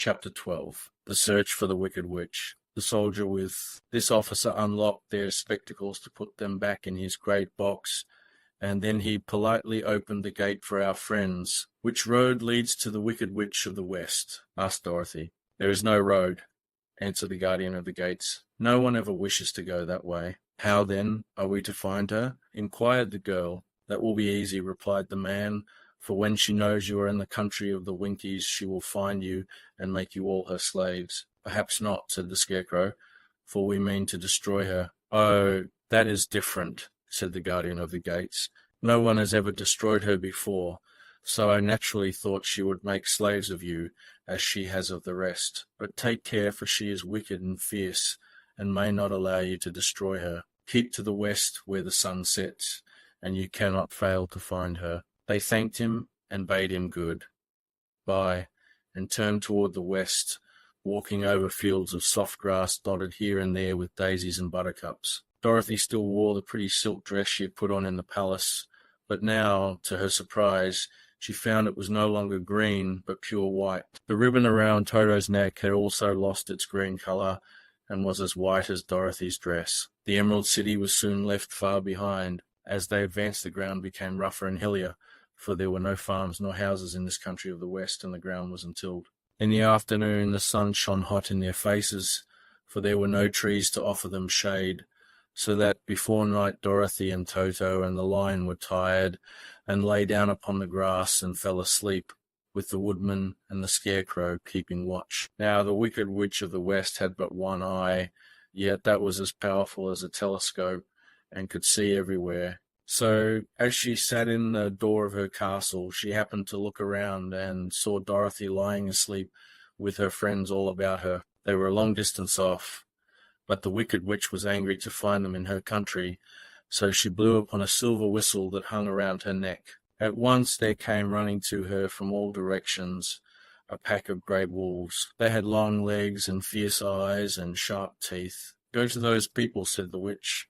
Chapter 12. The Search for the Wicked Witch. The soldier with this officer unlocked their spectacles to put them back in his great box, and then he politely opened the gate for our friends. "Which road leads to the Wicked Witch of the West?" asked Dorothy. "There is no road," answered the guardian of the gates. "No one ever wishes to go that way." "How, then, are we to find her?" inquired the girl. "That will be easy," replied the man, "for when she knows you are in the country of the Winkies, she will find you and make you all her slaves." "Perhaps not," said the Scarecrow, "for we mean to destroy her." "Oh, that is different," said the guardian of the gates. "No one has ever destroyed her before, so I naturally thought she would make slaves of you, as she has of the rest. But take care, for she is wicked and fierce, and may not allow you to destroy her. Keep to the west where the sun sets, and you cannot fail to find her." They thanked him and bade him good bye, and turned toward the west, walking over fields of soft grass dotted here and there with daisies and buttercups. Dorothy still wore the pretty silk dress she had put on in the palace, but now, to her surprise, she found it was no longer green, but pure white. The ribbon around Toto's neck had also lost its green color, and was as white as Dorothy's dress. The Emerald City was soon left far behind. As they advanced, the ground became rougher and hillier, for there were no farms nor houses in this country of the West, and the ground was untilled. In the afternoon the sun shone hot in their faces, for there were no trees to offer them shade, so that before night Dorothy and Toto and the Lion were tired, and lay down upon the grass and fell asleep, with the Woodman and the Scarecrow keeping watch. Now the Wicked Witch of the West had but one eye, yet that was as powerful as a telescope, and could see everywhere. So, as she sat in the door of her castle, she happened to look around and saw Dorothy lying asleep with her friends all about her. They were a long distance off, but the Wicked Witch was angry to find them in her country, so she blew upon a silver whistle that hung around her neck. At once there came running to her from all directions a pack of great wolves. They had long legs and fierce eyes and sharp teeth. "Go to those people," said the witch,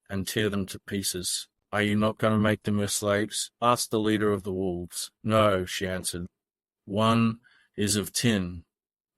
"and tear them to pieces." "Are you not going to make them your slaves?" asked the leader of the wolves. "No," she answered. "One is of tin,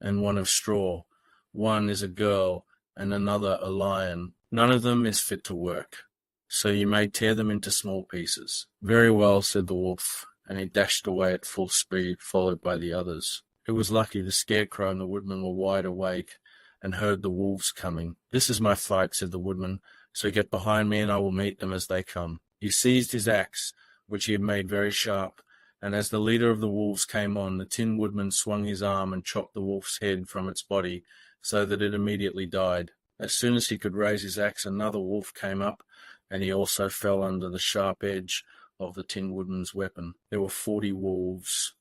and one of straw. One is a girl, and another a lion. None of them is fit to work, so you may tear them into small pieces." "Very well," said the wolf, and he dashed away at full speed, followed by the others. It was lucky the Scarecrow and the Woodman were wide awake, and heard the wolves coming. "This is my fight," said the Woodman, "so get behind me and I will meet them as they come." He seized his axe, which he had made very sharp, and as the leader of the wolves came on, the Tin Woodman swung his arm and chopped the wolf's head from its body, so that it immediately died. As soon as he could raise his axe, another wolf came up, and he also fell under the sharp edge of the Tin Woodman's weapon. There were 40 wolves,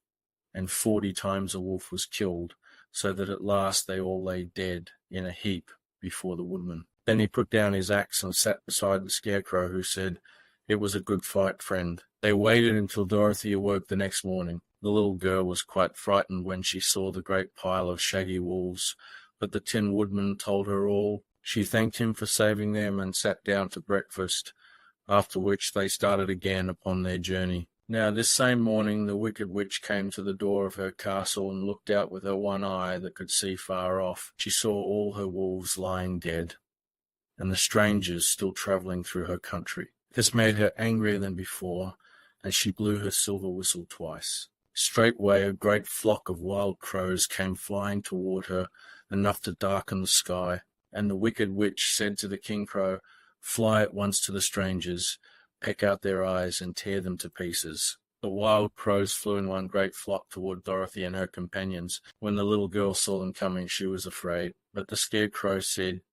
and 40 times a wolf was killed, so that at last they all lay dead in a heap before the Woodman. Then he put down his axe and sat beside the Scarecrow, who said, "It was a good fight, friend." They waited until Dorothy awoke the next morning. The little girl was quite frightened when she saw the great pile of shaggy wolves, but the Tin Woodman told her all. She thanked him for saving them and sat down to breakfast, after which they started again upon their journey. Now this same morning the Wicked Witch came to the door of her castle and looked out with her one eye that could see far off. She saw all her wolves lying dead, and the strangers still travelling through her country. This made her angrier than before, and she blew her silver whistle twice. Straightway a great flock of wild crows came flying toward her, enough to darken the sky, and the Wicked Witch said to the King Crow, "Fly at once to the strangers, peck out their eyes, and tear them to pieces." The wild crows flew in one great flock toward Dorothy and her companions. When the little girl saw them coming, she was afraid, but the Scarecrow said,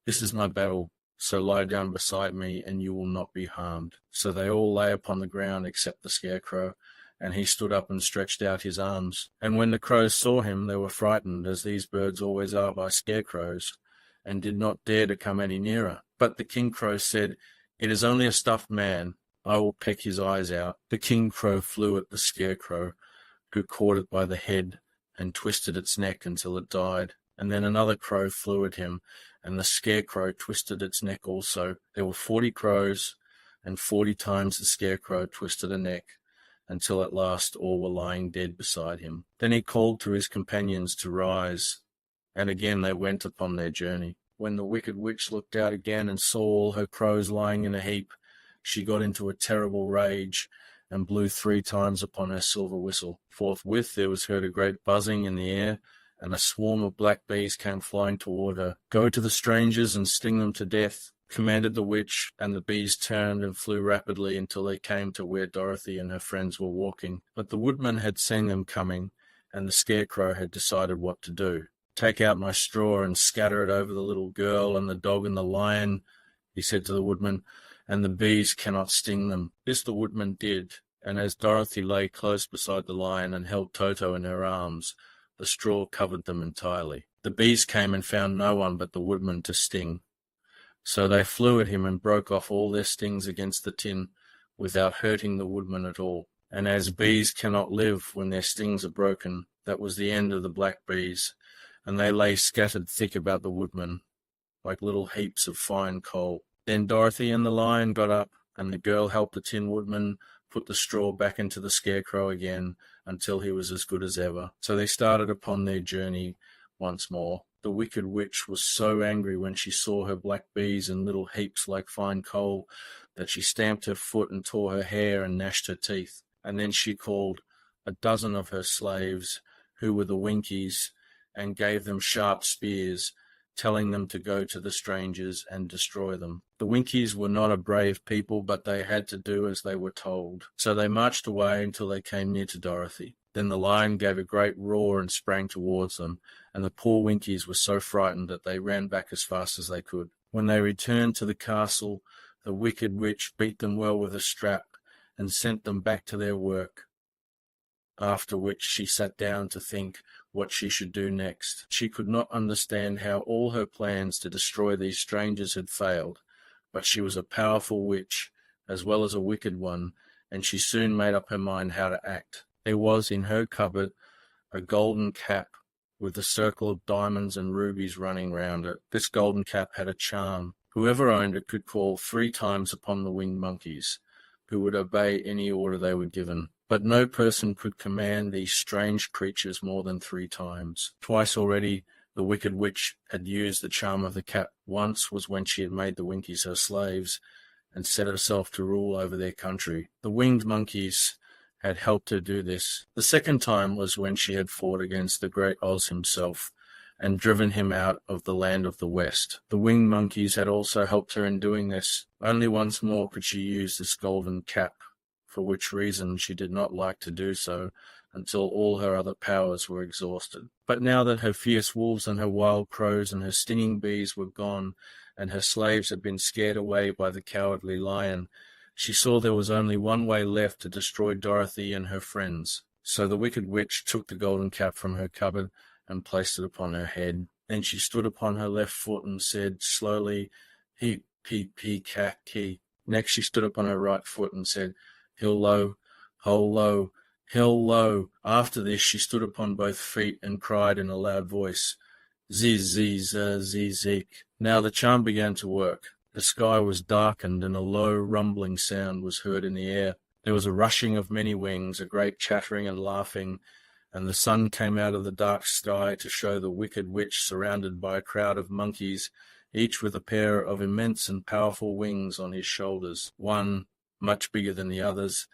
"This is my battle, so lie down beside me, and you will not be harmed." So they all lay upon the ground except the Scarecrow, and he stood up and stretched out his arms. And when the crows saw him, they were frightened, as these birds always are by scarecrows, and did not dare to come any nearer. But the King Crow said, "It is only a stuffed man. I will peck his eyes out." The King Crow flew at the Scarecrow, who caught it by the head and twisted its neck until it died. And then another crow flew at him, and the Scarecrow twisted its neck also. There were 40 crows, and 40 times the Scarecrow twisted a neck, until at last all were lying dead beside him. Then he called to his companions to rise, and again they went upon their journey. When the wicked witch looked out again and saw all her crows lying in a heap, she got into a terrible rage, and blew 3 times upon her silver whistle. Forthwith there was heard a great buzzing in the air, and a swarm of black bees came flying toward her. "Go to the strangers and sting them to death," commanded the witch, and the bees turned and flew rapidly until they came to where Dorothy and her friends were walking. But the woodman had seen them coming, and the Scarecrow had decided what to do. "Take out my straw and scatter it over the little girl and the dog and the lion," he said to the woodman, "and the bees cannot sting them." This the woodman did, and as Dorothy lay close beside the lion and held Toto in her arms, the straw covered them entirely. The bees came and found no one but the woodman to sting. So they flew at him and broke off all their stings against the tin without hurting the woodman at all. And as bees cannot live when their stings are broken, that was the end of the black bees, and they lay scattered thick about the woodman, like little heaps of fine coal. Then Dorothy and the lion got up, and the girl helped the Tin Woodman put the straw back into the Scarecrow again until he was as good as ever. So they started upon their journey once more. The wicked witch was so angry when she saw her black bees in little heaps like fine coal that she stamped her foot and tore her hair and gnashed her teeth. And then she called a dozen of her slaves, who were the Winkies, and gave them sharp spears, telling them to go to the strangers and destroy them. The Winkies were not a brave people, but they had to do as they were told. So they marched away until they came near to Dorothy. Then the lion gave a great roar and sprang towards them, and the poor Winkies were so frightened that they ran back as fast as they could. When they returned to the castle, the wicked witch beat them well with a strap and sent them back to their work, after which she sat down to think what she should do next. She could not understand how all her plans to destroy these strangers had failed, but she was a powerful witch as well as a wicked one, and she soon made up her mind how to act. There was in her cupboard a golden cap with a circle of diamonds and rubies running round it. This golden cap had a charm. Whoever owned it could call 3 times upon the winged monkeys, who would obey any order they were given. But no person could command these strange creatures more than 3 times. Twice already the wicked witch had used the charm of the cap. Once was when she had made the Winkies her slaves and set herself to rule over their country. The winged monkeys had helped her do this. The second time was when she had fought against the great Oz himself and driven him out of the land of the West. The winged monkeys had also helped her in doing this. Only once more could she use this golden cap, for which reason she did not like to do so until all her other powers were exhausted. But now that her fierce wolves and her wild crows and her stinging bees were gone, and her slaves had been scared away by the cowardly lion, she saw there was only one way left to destroy Dorothy and her friends. So the wicked witch took the golden cap from her cupboard and placed it upon her head. Then she stood upon her left foot and said slowly, "Heep, peep, pee, cat, key." Next she stood upon her right foot and said, "Hill low, hole low, hill low." After this she stood upon both feet and cried in a loud voice, "Ziz, ziz, ziz, zik." Now the charm began to work. The sky was darkened, and a low, rumbling sound was heard in the air. There was a rushing of many wings, a great chattering and laughing, and the sun came out of the dark sky to show the wicked witch surrounded by a crowd of monkeys, each with a pair of immense and powerful wings on his shoulders. One, much bigger than the others,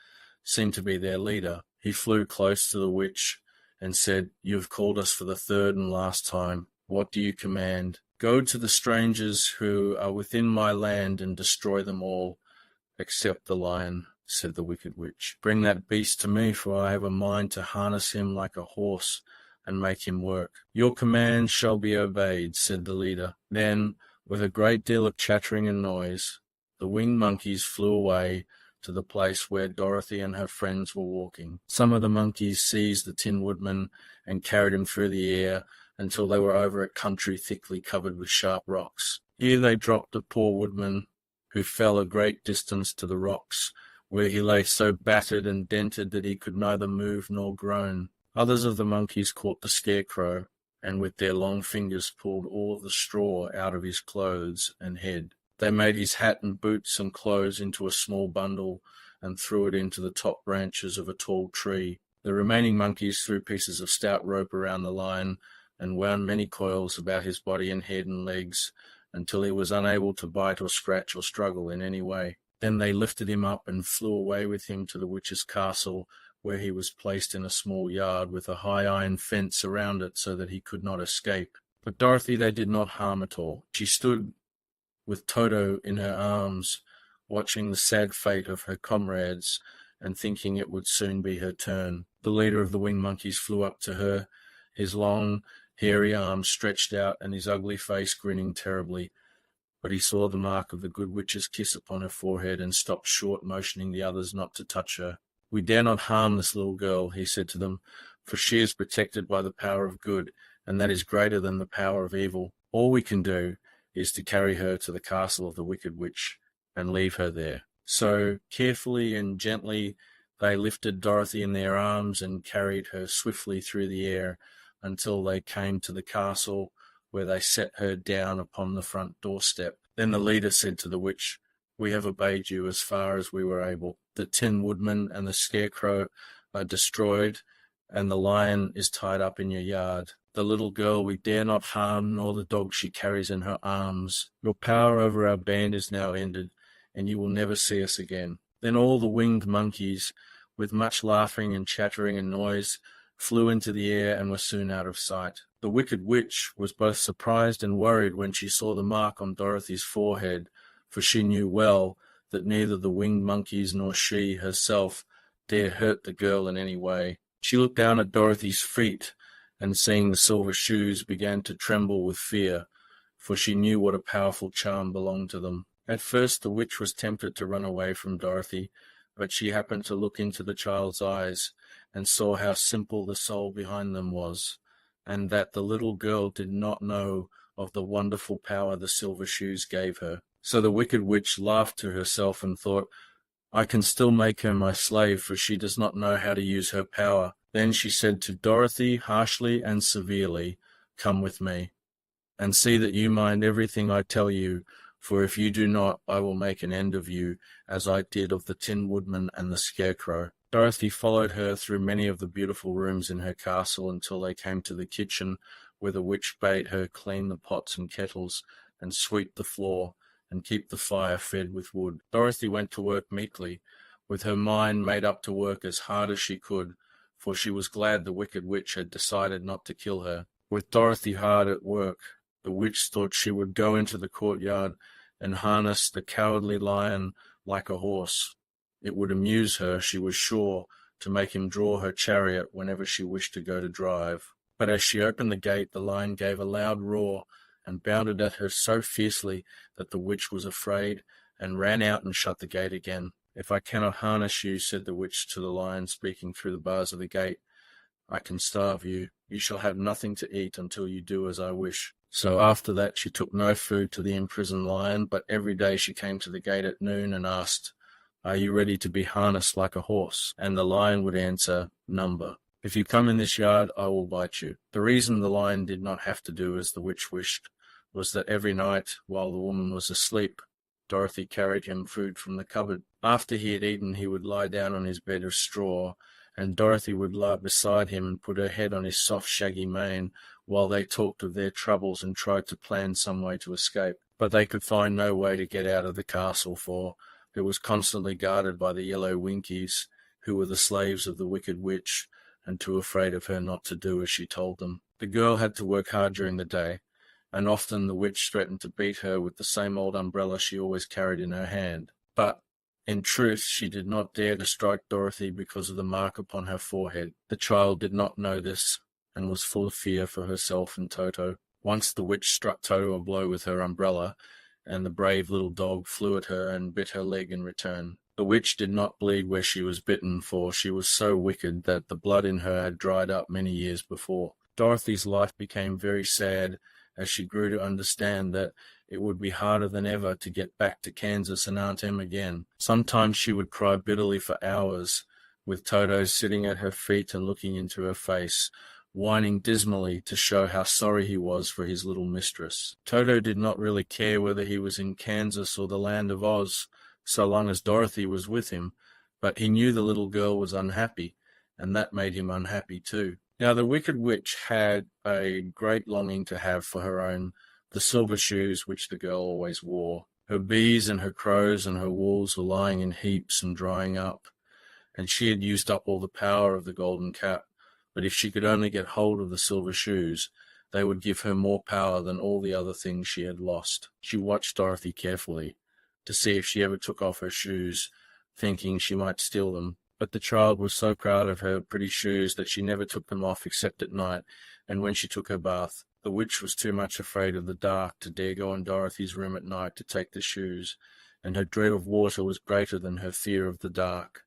seemed to be their leader. He flew close to the witch and said, "You have called us for the 3rd and last time. What do you command?" "Go to the strangers who are within my land and destroy them all, except the lion," said the wicked witch. "Bring that beast to me, for I have a mind to harness him like a horse and make him work." "Your command shall be obeyed," said the leader. Then, with a great deal of chattering and noise, the winged monkeys flew away to the place where Dorothy and her friends were walking. Some of the monkeys seized the Tin Woodman and carried him through the air until they were over a country thickly covered with sharp rocks. Here they dropped the poor woodman, who fell a great distance to the rocks, where he lay so battered and dented that he could neither move nor groan. Others of the monkeys caught the Scarecrow, and with their long fingers pulled all of the straw out of his clothes and head. They made his hat and boots and clothes into a small bundle, and threw it into the top branches of a tall tree. The remaining monkeys threw pieces of stout rope around the lion and wound many coils about his body and head and legs until he was unable to bite or scratch or struggle in any way. Then they lifted him up and flew away with him to the witch's castle, where he was placed in a small yard with a high iron fence around it so that he could not escape. But Dorothy they did not harm at all. She stood with Toto in her arms, watching the sad fate of her comrades and thinking it would soon be her turn. The leader of the winged monkeys flew up to her, his long, hairy arms stretched out and his ugly face grinning terribly. But he saw the mark of the good witch's kiss upon her forehead and stopped short, motioning the others not to touch her. "We dare not harm this little girl," he said to them, "for she is protected by the power of good, and that is greater than the power of evil. All we can do is to carry her to the castle of the wicked witch and leave her there." So carefully and gently they lifted Dorothy in their arms and carried her swiftly through the air until they came to the castle, where they set her down upon the front doorstep. Then the leader said to the witch, "We have obeyed you as far as we were able. The Tin Woodman and the Scarecrow are destroyed, and the lion is tied up in your yard. The little girl we dare not harm, nor the dog she carries in her arms. Your power over our band is now ended, and you will never see us again." Then all the winged monkeys, with much laughing and chattering and noise, flew into the air and were soon out of sight. The wicked witch was both surprised and worried when she saw the mark on Dorothy's forehead, for she knew well that neither the winged monkeys nor she herself dare hurt the girl in any way. She looked down at Dorothy's feet, and seeing the silver shoes, began to tremble with fear, for she knew what a powerful charm belonged to them. At first the witch was tempted to run away from Dorothy, but she happened to look into the child's eyes, and saw how simple the soul behind them was, and that the little girl did not know of the wonderful power the silver shoes gave her. So the wicked witch laughed to herself and thought, "I can still make her my slave, for she does not know how to use her power." Then she said to Dorothy harshly and severely, "Come with me, and see that you mind everything I tell you, for if you do not, I will make an end of you, as I did of the Tin Woodman and the Scarecrow." Dorothy followed her through many of the beautiful rooms in her castle until they came to the kitchen, where the witch bade her clean the pots and kettles, and sweep the floor, and keep the fire fed with wood. Dorothy went to work meekly, with her mind made up to work as hard as she could, for she was glad the wicked witch had decided not to kill her. With Dorothy hard at work, the witch thought she would go into the courtyard and harness the cowardly lion like a horse. It would amuse her, she was sure, to make him draw her chariot whenever she wished to go to drive. But as she opened the gate, the lion gave a loud roar and bounded at her so fiercely that the witch was afraid and ran out and shut the gate again. "If I cannot harness you," said the witch to the lion, speaking through the bars of the gate, "I can starve you. You shall have nothing to eat until you do as I wish." So after that she took no food to the imprisoned lion, but every day she came to the gate at noon and asked, "Are you ready to be harnessed like a horse?" And the lion would answer, "Number. If you come in this yard, I will bite you." The reason the lion did not have to do as the witch wished was that every night, while the woman was asleep, Dorothy carried him food from the cupboard. After he had eaten, he would lie down on his bed of straw, and Dorothy would lie beside him and put her head on his soft, shaggy mane while they talked of their troubles and tried to plan some way to escape. But they could find no way to get out of the castle, for it was constantly guarded by the yellow winkies, who were the slaves of the wicked witch, and too afraid of her not to do as she told them. The girl had to work hard during the day, and often the witch threatened to beat her with the same old umbrella she always carried in her hand. But, in truth, she did not dare to strike Dorothy because of the mark upon her forehead. The child did not know this, and was full of fear for herself and Toto. Once the witch struck Toto a blow with her umbrella, and the brave little dog flew at her and bit her leg in return. The witch did not bleed where she was bitten, for she was so wicked that the blood in her had dried up many years before. Dorothy's life became very sad as she grew to understand that it would be harder than ever to get back to Kansas and Aunt Em again. Sometimes she would cry bitterly for hours, with Toto sitting at her feet and looking into her face, whining dismally to show how sorry he was for his little mistress. Toto did not really care whether he was in Kansas or the land of Oz, so long as Dorothy was with him, But he knew the little girl was unhappy, and that made him unhappy too. Now the wicked witch had a great longing to have for her own the silver shoes which the girl always wore. Her bees and her crows and her wools were lying in heaps and drying up, and she had used up all the power of the golden cap. But if she could only get hold of the silver shoes, they would give her more power than all the other things she had lost. She watched Dorothy carefully to see if she ever took off her shoes, thinking she might steal them. But the child was so proud of her pretty shoes that she never took them off except at night, and when she took her bath. The witch was too much afraid of the dark to dare go in Dorothy's room at night to take the shoes, and her dread of water was greater than her fear of the dark.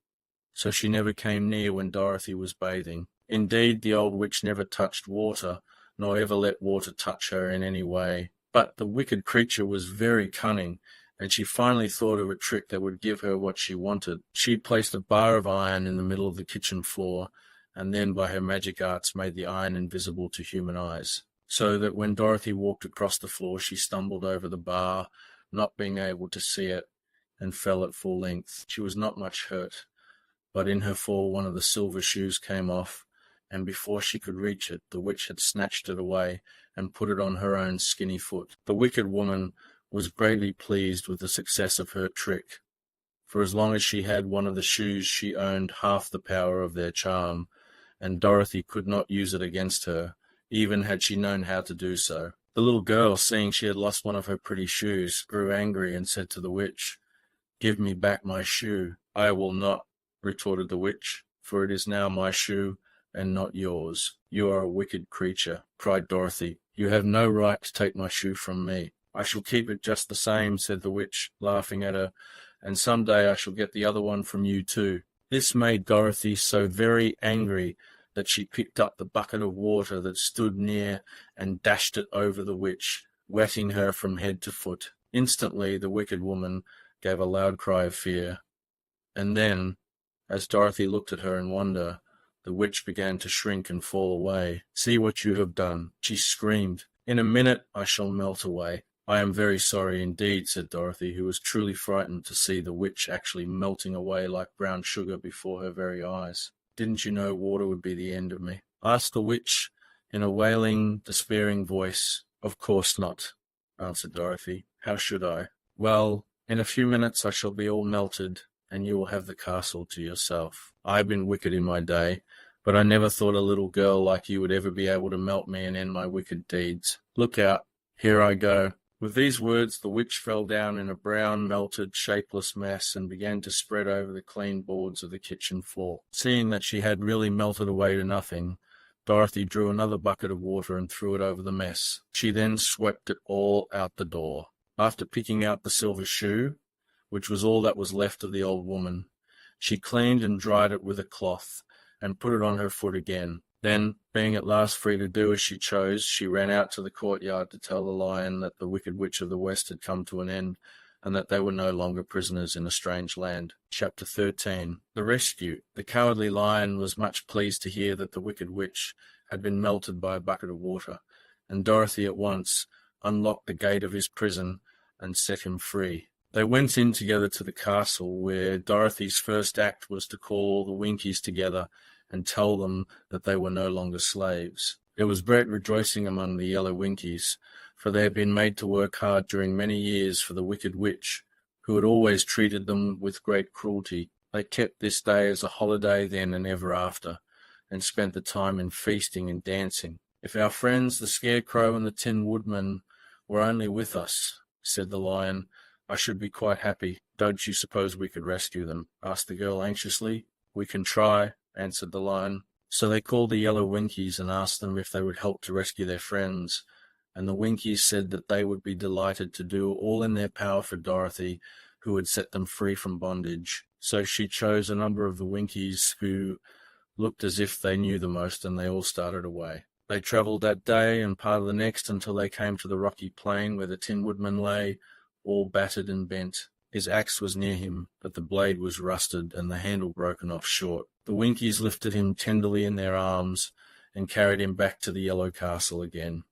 So she never came near when Dorothy was bathing. Indeed, the old witch never touched water, nor ever let water touch her in any way. But the wicked creature was very cunning, and she finally thought of a trick that would give her what she wanted. She placed a bar of iron in the middle of the kitchen floor, and then by her magic arts made the iron invisible to human eyes, so that when Dorothy walked across the floor she stumbled over the bar, not being able to see it, and fell at full length. She was not much hurt, but in her fall one of the silver shoes came off, and before she could reach it, the witch had snatched it away and put it on her own skinny foot. The wicked woman was greatly pleased with the success of her trick, for as long as she had one of the shoes she owned half the power of their charm, and Dorothy could not use it against her, even had she known how to do so. The little girl, seeing she had lost one of her pretty shoes, grew angry and said to the witch, "Give me back my shoe." "I will not," retorted the witch, "for it is now my shoe and not yours." "You are a wicked creature," cried Dorothy. "You have no right to take my shoe from me." "I shall keep it just the same," said the witch, laughing at her, "and some day I shall get the other one from you too." This made Dorothy so very angry that she picked up the bucket of water that stood near and dashed it over the witch, wetting her from head to foot. Instantly the wicked woman gave a loud cry of fear, and then, as Dorothy looked at her in wonder, the witch began to shrink and fall away. "See what you have done," she screamed. "In a minute I shall melt away." "I am very sorry indeed," said Dorothy, who was truly frightened to see the witch actually melting away like brown sugar before her very eyes. "Didn't you know water would be the end of me?" asked the witch in a wailing, despairing voice. "Of course not," answered Dorothy. "How should I?" "Well, in a few minutes I shall be all melted, and you will have the castle to yourself. I have been wicked in my day, but I never thought a little girl like you would ever be able to melt me and end my wicked deeds. Look out, here I go." With these words the witch fell down in a brown, melted, shapeless mass and began to spread over the clean boards of the kitchen floor. Seeing that she had really melted away to nothing, Dorothy drew another bucket of water and threw it over the mess. She then swept it all out the door. After picking out the silver shoe, which was all that was left of the old woman, she cleaned and dried it with a cloth, and put it on her foot again. Then, being at last free to do as she chose, she ran out to the courtyard to tell the lion that the wicked witch of the west had come to an end, and that they were no longer prisoners in a strange land. Chapter 13. The Rescue. The cowardly lion was much pleased to hear that the wicked witch had been melted by a bucket of water, and Dorothy at once unlocked the gate of his prison and set him free. They went in together to the castle, where Dorothy's first act was to call all the Winkies together and tell them that they were no longer slaves. There was great rejoicing among the yellow Winkies, for they had been made to work hard during many years for the wicked witch, who had always treated them with great cruelty. They kept this day as a holiday then and ever after, and spent the time in feasting and dancing. "If our friends the Scarecrow and the Tin Woodman were only with us," said the lion, "I should be quite happy." "Don't you suppose we could rescue them?" asked the girl anxiously. "We can try," answered the lion. So they called the yellow Winkies and asked them if they would help to rescue their friends, and the Winkies said that they would be delighted to do all in their power for Dorothy, who would set them free from bondage. So she chose a number of the Winkies who looked as if they knew the most, and they all started away. They travelled that day and part of the next until they came to the rocky plain where the Tin Woodman lay, all battered and bent. His axe was near him, but the blade was rusted and the handle broken off short. The Winkies lifted him tenderly in their arms and carried him back to the yellow castle again,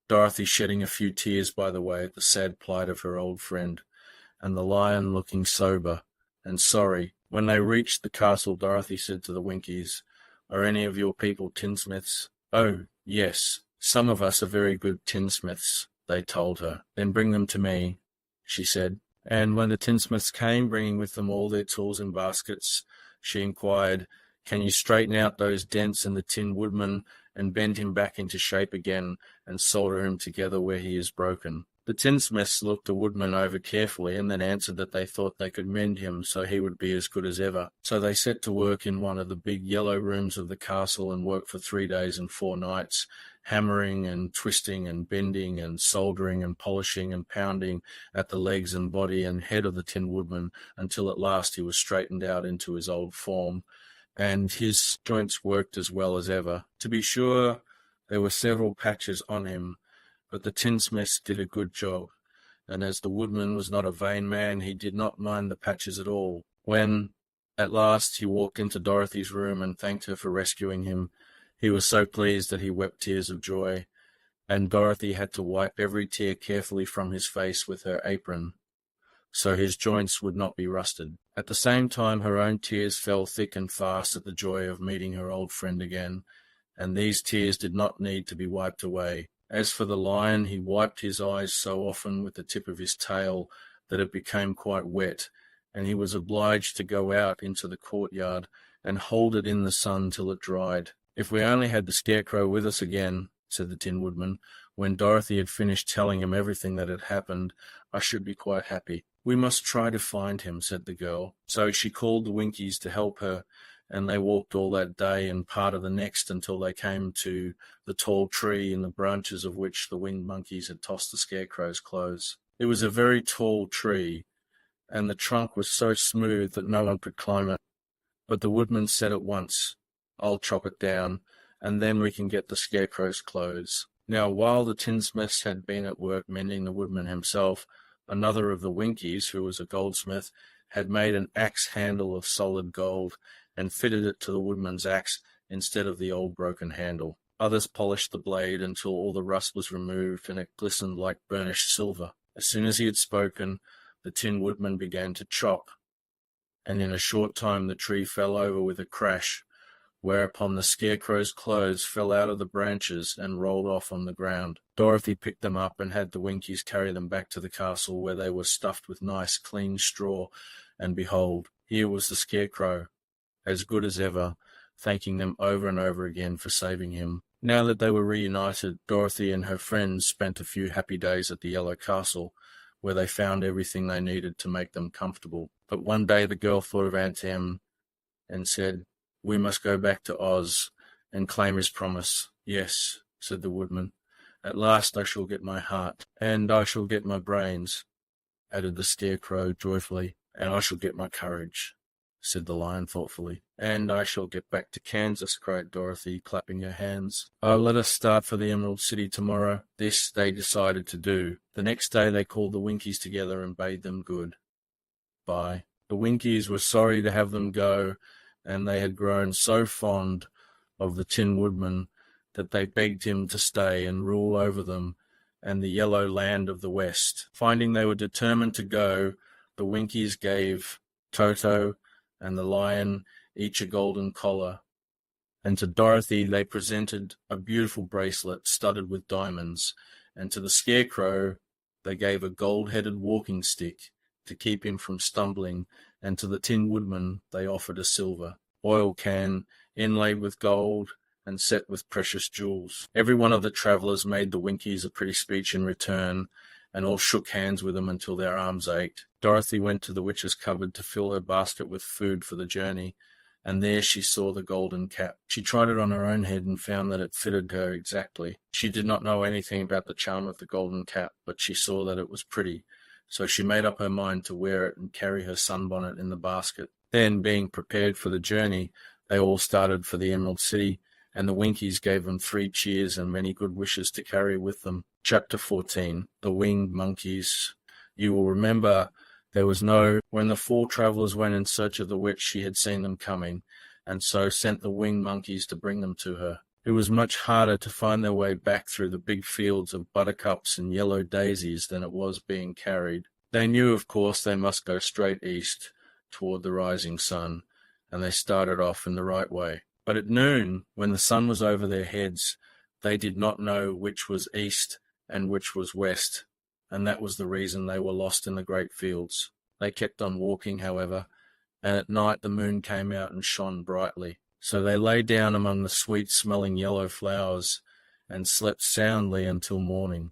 Dorothy shedding a few tears by the way at the sad plight of her old friend, and the lion looking sober and sorry When they reached the castle, Dorothy said to the Winkies, "Are any of your people tinsmiths?" "Oh, yes, some of us are very good tinsmiths," they told her. "Then bring them to me," she said. And when the tinsmiths came, bringing with them all their tools in baskets, she inquired, "Can you straighten out those dents in the Tin Woodman and bend him back into shape again and solder him together where he is broken?" The tinsmiths looked the Woodman over carefully and then answered that they thought they could mend him so he would be as good as ever. So they set to work in one of the big yellow rooms of the castle and worked for 3 days and 4 nights, hammering and twisting and bending and soldering and polishing and pounding at the legs and body and head of the Tin Woodman until at last he was straightened out into his old form, and his joints worked as well as ever. To be sure, there were several patches on him, but the tinsmiths did a good job, and as the Woodman was not a vain man, he did not mind the patches at all. When, at last, he walked into Dorothy's room and thanked her for rescuing him, he was so pleased that he wept tears of joy, and Dorothy had to wipe every tear carefully from his face with her apron, so his joints would not be rusted. At the same time, her own tears fell thick and fast at the joy of meeting her old friend again, and these tears did not need to be wiped away. As for the Lion, he wiped his eyes so often with the tip of his tail that it became quite wet, and he was obliged to go out into the courtyard and hold it in the sun till it dried. "If we only had the Scarecrow with us again," said the Tin Woodman, when Dorothy had finished telling him everything that had happened, "I should be quite happy." "We must try to find him," said the girl. So she called the Winkies to help her, and they walked all that day and part of the next until they came to the tall tree in the branches of which the winged monkeys had tossed the Scarecrow's clothes. It was a very tall tree, and the trunk was so smooth that no one could climb it. But the Woodman said at once, "I'll chop it down, and then we can get the Scarecrow's clothes." Now, while the tinsmiths had been at work mending the Woodman himself, another of the Winkies, who was a goldsmith, had made an axe handle of solid gold and fitted it to the Woodman's axe instead of the old broken handle. Others polished the blade until all the rust was removed and it glistened like burnished silver. As soon as he had spoken, the Tin Woodman began to chop, and in a short time the tree fell over with a crash, whereupon the Scarecrow's clothes fell out of the branches and rolled off on the ground. Dorothy picked them up and had the Winkies carry them back to the castle, where they were stuffed with nice clean straw, and behold, here was the Scarecrow, as good as ever, thanking them over and over again for saving him. Now that they were reunited, Dorothy and her friends spent a few happy days at the Yellow Castle, where they found everything they needed to make them comfortable. But one day the girl thought of Aunt Em and said, "We must go back to Oz and claim his promise." "Yes," said the Woodman. "At last I shall get my heart, and I shall get my brains," added the Scarecrow joyfully. "And I shall get my courage," said the Lion thoughtfully. "And I shall get back to Kansas," cried Dorothy, clapping her hands. "Oh, let us start for the Emerald City tomorrow." This they decided to do. The next day they called the Winkies together and bade them good bye. The Winkies were sorry to have them go, and they had grown so fond of the Tin Woodman that they begged him to stay and rule over them and the yellow land of the West. Finding they were determined to go, the Winkies gave Toto and the Lion each a golden collar, and to Dorothy they presented a beautiful bracelet studded with diamonds, and to the Scarecrow they gave a gold-headed walking stick to keep him from stumbling, and to the Tin Woodman they offered a silver oil can inlaid with gold and set with precious jewels. Every one of the travellers made the Winkies a pretty speech in return, and all shook hands with them until their arms ached. Dorothy went to the witch's cupboard to fill her basket with food for the journey, and there she saw the golden cap. She tried it on her own head and found that it fitted her exactly. She did not know anything about the charm of the golden cap, but she saw that it was pretty, so she made up her mind to wear it and carry her sunbonnet in the basket. Then, being prepared for the journey, they all started for the Emerald City, and the Winkies gave them 3 cheers and many good wishes to carry with them. Chapter 14. The Winged Monkeys. You will remember when the 4 travellers went in search of the witch, she had seen them coming, and so sent the winged monkeys to bring them to her. It was much harder to find their way back through the big fields of buttercups and yellow daisies than it was being carried. They knew, of course, they must go straight east, toward the rising sun, and they started off in the right way. But at noon, when the sun was over their heads, they did not know which was east and which was west, and that was the reason they were lost in the great fields. They kept on walking, however, and at night the moon came out and shone brightly. So they lay down among the sweet-smelling yellow flowers and slept soundly until morning,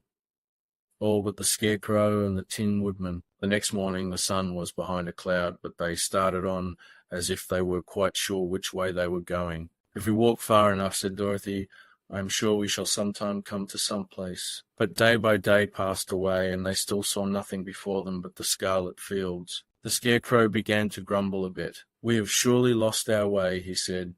all but the Scarecrow and the Tin Woodman. The next morning the sun was behind a cloud, but they started on as if they were quite sure which way they were going. "If we walk far enough," said Dorothy, "I am sure we shall sometime come to some place." But day by day passed away, and they still saw nothing before them but the scarlet fields. The Scarecrow began to grumble a bit. "We have surely lost our way," he said,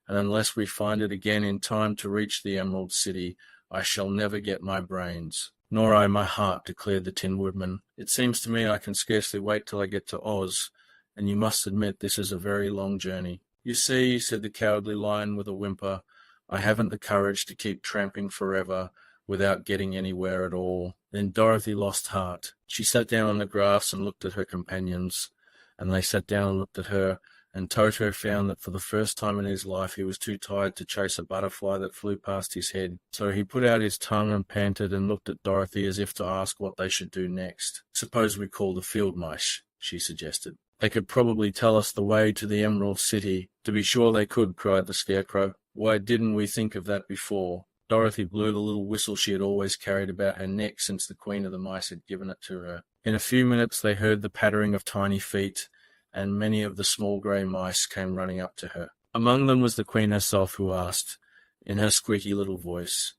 "and unless we find it again in time to reach the Emerald City, I shall never get my brains." "Nor I my heart," declared the Tin Woodman. "It seems to me I can scarcely wait till I get to Oz, and you must admit this is a very long journey." "You see," said the Cowardly Lion with a whimper, "I haven't the courage to keep tramping forever without getting anywhere at all." Then Dorothy lost heart. She sat down on the grass and looked at her companions, and they sat down and looked at her, and Toto found that for the first time in his life he was too tired to chase a butterfly that flew past his head. So he put out his tongue and panted and looked at Dorothy as if to ask what they should do next. "Suppose we call the field mice," she suggested. "They could probably tell us the way to the Emerald City." "To be sure they could," cried the Scarecrow. "Why didn't we think of that before?" Dorothy blew the little whistle she had always carried about her neck since the Queen of the Mice had given it to her. In a few minutes they heard the pattering of tiny feet, and many of the small grey mice came running up to her. Among them was the Queen herself, who asked, in her squeaky little voice,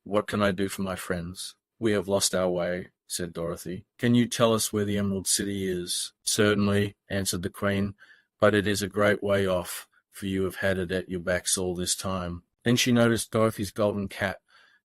"What can I do for my friends?" "We have lost our way," said Dorothy. "Can you tell us where the Emerald City is?" "Certainly," answered the Queen, "but it is a great way off, for you have had it at your backs all this time." Then she noticed Dorothy's golden cap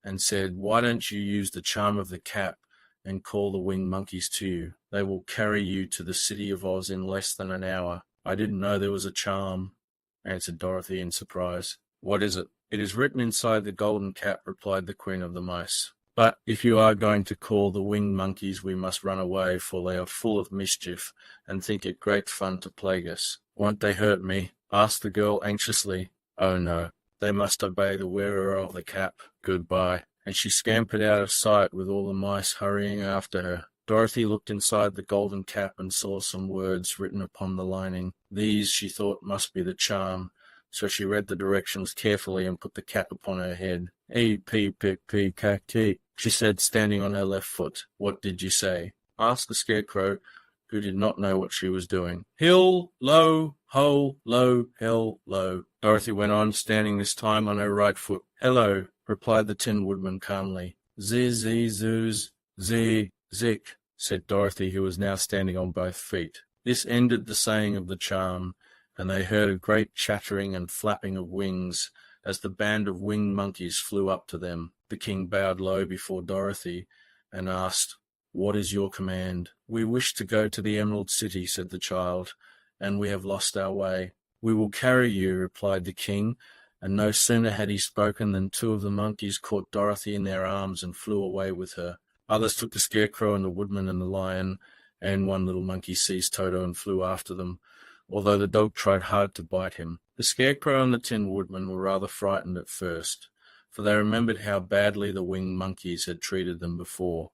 and said, "Why don't you use the charm of the cap and call the winged monkeys to you? They will carry you to the city of Oz in less than an hour." "I didn't know there was a charm," answered Dorothy in surprise. "What is it?" "It is written inside the golden cap," replied the Queen of the Mice. "But if you are going to call the winged monkeys, we must run away, for they are full of mischief and think it great fun to plague us." "Won't they hurt me?" asked the girl anxiously. "Oh no, they must obey the wearer of the cap. Goodbye." And she scampered out of sight with all the mice hurrying after her. Dorothy looked inside the golden cap and saw some words written upon the lining. These, she thought, must be the charm, so she read the directions carefully and put the cap upon her head. "E-P-Pick-P-Cack-T," she said, standing on her left foot. "What did you say?" asked the Scarecrow, who did not know what she was doing. "Hill, low, ho, low, hill, low," Dorothy went on, standing this time on her right foot. "Hello," replied the Tin Woodman calmly. "Z-Z-Zoos, Z-Zik," said Dorothy, who was now standing on both feet. This ended the saying of the charm, and they heard a great chattering and flapping of wings as the band of winged monkeys flew up to them. The king bowed low before Dorothy and asked, "What is your command?" "We wish to go to the Emerald City," said the child, "and we have lost our way." "We will carry you," replied the king, and no sooner had he spoken than two of the monkeys caught Dorothy in their arms and flew away with her. Others took the Scarecrow and the Woodman and the Lion, and one little monkey seized Toto and flew after them, although the dog tried hard to bite him. The Scarecrow and the Tin Woodman were rather frightened at first, for they remembered how badly the winged monkeys had treated them before.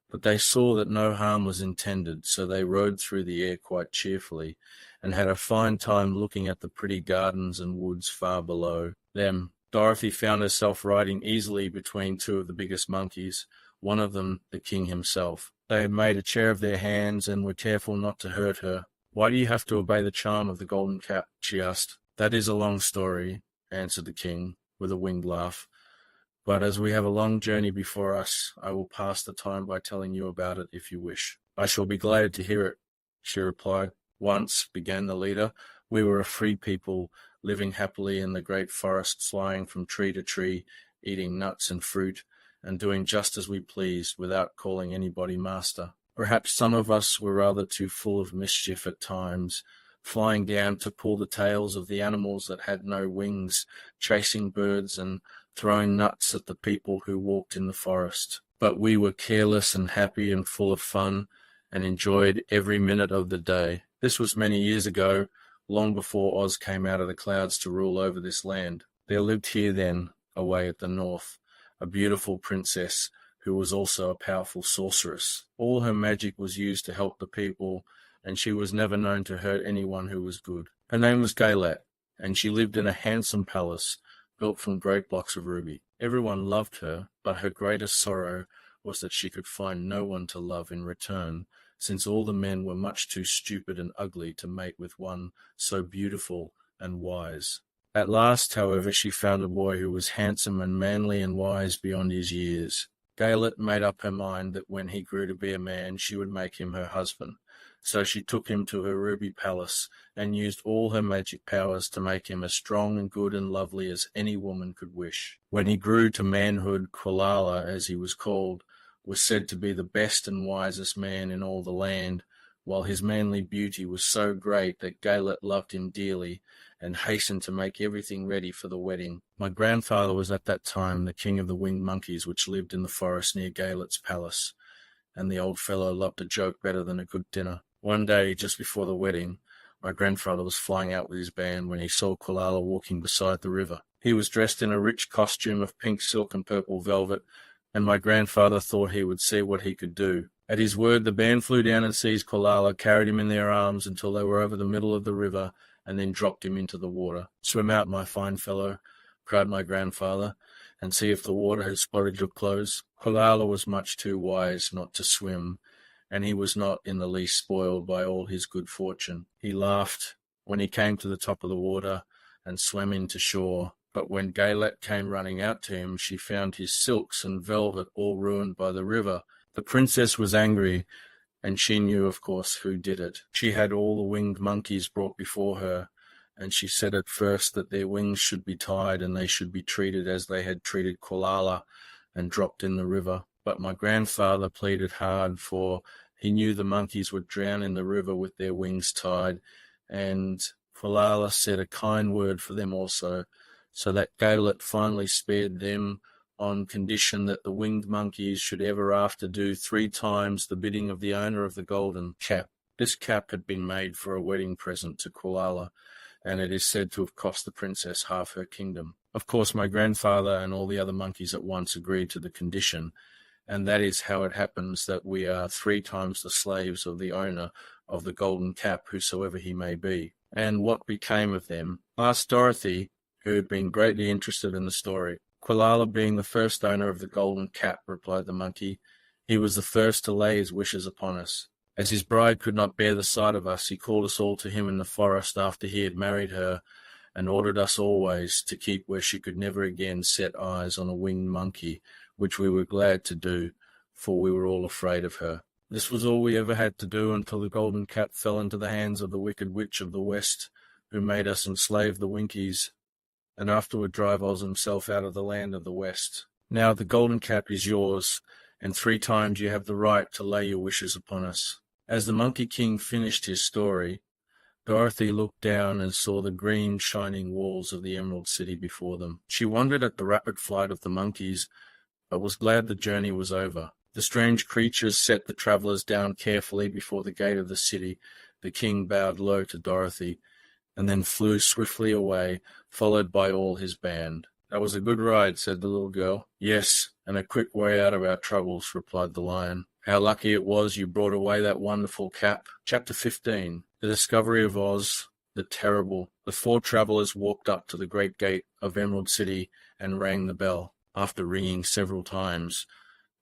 But they saw that no harm was intended, so they rode through the air quite cheerfully, and had a fine time looking at the pretty gardens and woods far below them. Dorothy found herself riding easily between two of the biggest monkeys, one of them the king himself. They had made a chair of their hands and were careful not to hurt her. "Why do you have to obey the charm of the golden cap?" she asked. "That is a long story," answered the king, with a winged laugh. "But as we have a long journey before us, I will pass the time by telling you about it if you wish." "I shall be glad to hear it," she replied. "Once," began the leader, "we were a free people, living happily in the great forests, flying from tree to tree, eating nuts and fruit, and doing just as we pleased, without calling anybody master. Perhaps some of us were rather too full of mischief at times, flying down to pull the tails of the animals that had no wings, chasing birds and throwing nuts at the people who walked in the forest. But we were careless and happy and full of fun, and enjoyed every minute of the day. This was many years ago, long before Oz came out of the clouds to rule over this land. There lived here then, away at the north, a beautiful princess who was also a powerful sorceress. All her magic was used to help the people, and she was never known to hurt anyone who was good. Her name was Gaylet, and she lived in a handsome palace built from great blocks of ruby. Everyone loved her, but her greatest sorrow was that she could find no one to love in return, since all the men were much too stupid and ugly to mate with one so beautiful and wise. At last, however, she found a boy who was handsome and manly and wise beyond his years. Gaylet made up her mind that when he grew to be a man, she would make him her husband. So she took him to her ruby palace and used all her magic powers to make him as strong and good and lovely as any woman could wish. When he grew to manhood, Quilala, as he was called, was said to be the best and wisest man in all the land, while his manly beauty was so great that Gaylet loved him dearly and hastened to make everything ready for the wedding. My grandfather was at that time the king of the winged monkeys which lived in the forest near Gaylet's palace, and the old fellow loved a joke better than a good dinner. One day, just before the wedding, my grandfather was flying out with his band when he saw Quilala walking beside the river. He was dressed in a rich costume of pink silk and purple velvet, and my grandfather thought he would see what he could do. At his word, the band flew down and seized Quilala, carried him in their arms until they were over the middle of the river, and then dropped him into the water. "Swim out, my fine fellow," cried my grandfather, "and see if the water has spotted your clothes." Quilala was much too wise not to swim, and he was not in the least spoiled by all his good fortune. He laughed when he came to the top of the water and swam in to shore. But when Gaylet came running out to him, she found his silks and velvet all ruined by the river. The princess was angry, and she knew, of course, who did it. She had all the winged monkeys brought before her, and she said at first that their wings should be tied and they should be treated as they had treated Quilala and dropped in the river. But my grandfather pleaded hard, for he knew the monkeys would drown in the river with their wings tied, and Quilala said a kind word for them also, so that Gaylet finally spared them on condition that the winged monkeys should ever after do 3 times the bidding of the owner of the golden cap. This cap had been made for a wedding present to Quilala, and it is said to have cost the princess half her kingdom. Of course, my grandfather and all the other monkeys at once agreed to the condition, and that is how it happens that we are 3 times the slaves of the owner of the golden cap, whosoever he may be. And what became of them? Asked Dorothy, who had been greatly interested in the story. "Quilala being the first owner of the golden cap," replied the monkey, "he was the first to lay his wishes upon us. As his bride could not bear the sight of us, he called us all to him in the forest after he had married her, and ordered us always to keep where she could never again set eyes on a winged monkey, which we were glad to do, for we were all afraid of her. This was all we ever had to do until the golden cap fell into the hands of the wicked witch of the west, who made us enslave the Winkies, and afterward drive Oz himself out of the land of the west. Now the golden cap is yours, and 3 times you have the right to lay your wishes upon us." As the Monkey King finished his story, Dorothy looked down and saw the green, shining walls of the Emerald City before them. She wondered at the rapid flight of the monkeys, but was glad the journey was over. The strange creatures set the travellers down carefully before the gate of the city. The king bowed low to Dorothy, and then flew swiftly away, followed by all his band. "That was a good ride," said the little girl. "Yes, and a quick way out of our troubles," replied the lion. "How lucky it was you brought away that wonderful cap." Chapter 15. The Discovery of Oz the Terrible. The 4 travellers walked up to the great gate of Emerald City and rang the bell. After ringing several times,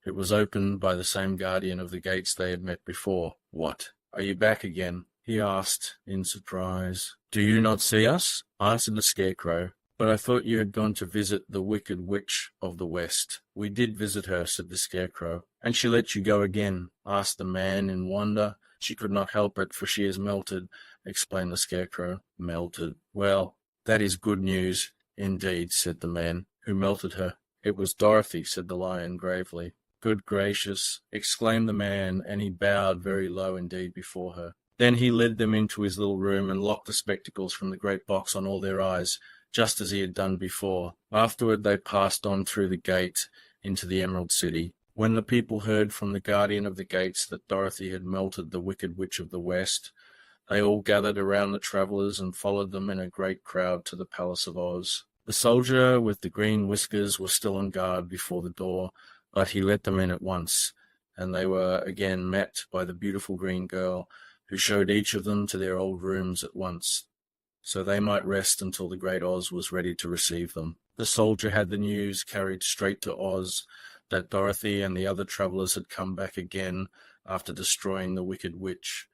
it was opened by the same guardian of the gates they had met before. "What, are you back again?" he asked in surprise. "Do you not see us?" answered the Scarecrow. "But I thought you had gone to visit the wicked witch of the west." "We did visit her," said the Scarecrow. "And she let you go again?" asked the man in wonder. "She could not help it, for she is melted," explained the Scarecrow. "Melted? Well, that is good news indeed," said the man. "Who melted her?" "It was Dorothy," said the lion gravely. "Good gracious!" exclaimed the man, and he bowed very low indeed before her. Then he led them into his little room and locked the spectacles from the great box on all their eyes, just as he had done before. Afterward they passed on through the gate into the Emerald City. When the people heard from the guardian of the gates that Dorothy had melted the wicked witch of the west, They all gathered around the travellers and followed them in a great crowd to the Palace of Oz. The soldier with the green whiskers was still on guard before the door, but he let them in at once, and they were again met by the beautiful green girl, who showed each of them to their old rooms at once, so they might rest until the great Oz was ready to receive them. The soldier had the news carried straight to Oz that Dorothy and the other travellers had come back again after destroying the Wicked Witch,